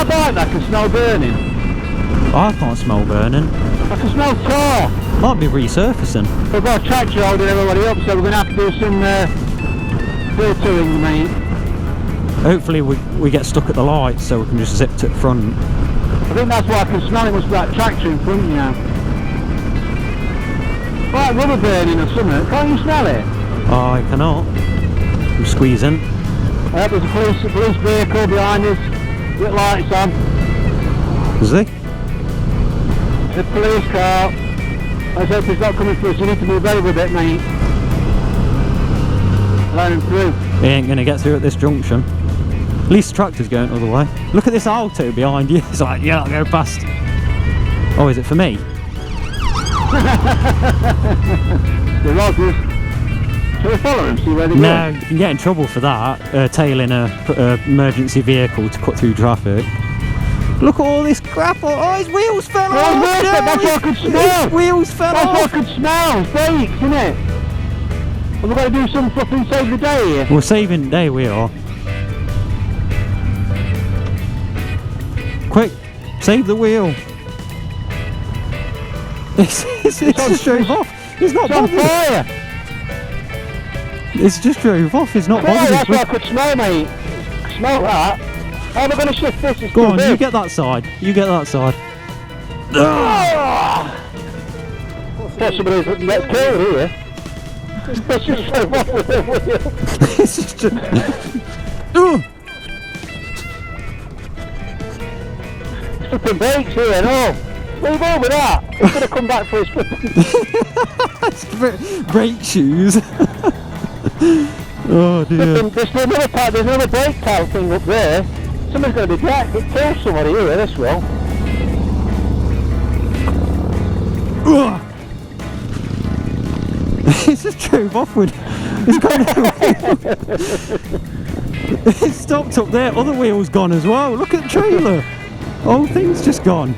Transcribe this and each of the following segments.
my bike that I can smell burning? I can't smell burning. I can smell tar. Might be resurfacing. We've got a tractor holding everybody up, so we're going to have to do some filtering, mate. Hopefully we get stuck at the light so we can just zip to the front. I think that's why I can smell it, must be that tractor in front of you now. Like rubber burning or something, can't you smell it? I cannot. I'm squeezing. There's a police vehicle behind us, with lights on. Is he? The police car. Let's hope he's not coming for us, you need to move over a bit, mate. Let him through. He ain't going to get through at this junction. At least the tractor's going the other way. Look at this auto behind you. It's like, yeah, I'll go past. Oh, is it for me? The Rogers. Shall we follow him, see where they go? No, you can get in trouble for that, tailing a emergency vehicle to cut through traffic. Look at all this crap! Oh, his wheels fell off! No, that's what I could smell! His wheels fell off! That's what I could smell! It's brakes, isn't it? Have we got to do some flipping save the day here? We're saving the day, we are. Quick, save the wheel! It's just drove off! It's not bothered! Fire! It's just drove off, it's not bothered! That's what I could smell, mate! Smell that! How am I going to shift this? It's Go on, big. you get that side. You get that side. Get somebody who's let's kill here. Let's just drove off with the wheel. It's just Flipping brakes here, no! Leave over that! He's going to come back for his flipping... brake shoes. Oh dear. There's another brake towel thing up there. Somebody's going to be jacked. It kills somebody here, this will. It's just drove off with. It's gone. It stopped up there. Other wheel's gone as well. Look at the trailer. Whole thing's just gone.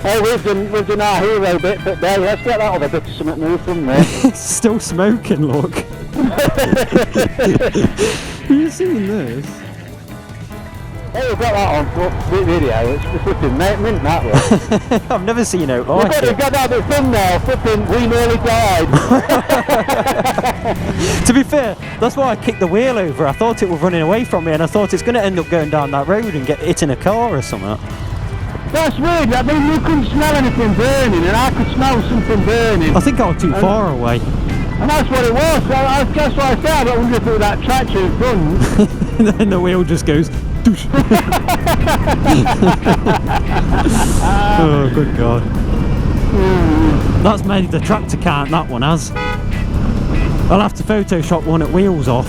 Oh, we've done our hero bit, but there, let's get that other bit of something moved from there. It's still smoking, look. Have you seen this? Oh, we've got that on video, it's flipping mint that one. I've never seen it like it. We've got that bit thumbnail, flipping, we nearly died. To be fair, that's why I kicked the wheel over. I thought it was running away from me and I thought it's going to end up going down that road and get hit in a car or something. That's weird, I mean you couldn't smell anything burning and I could smell something burning. I think I was too far away. And that's what it was, that's what I said, I wonder if it was that tractor in front. And then the wheel just goes... Oh, good God. That's made the tractor count, that one has. I'll have to Photoshop one at wheels off.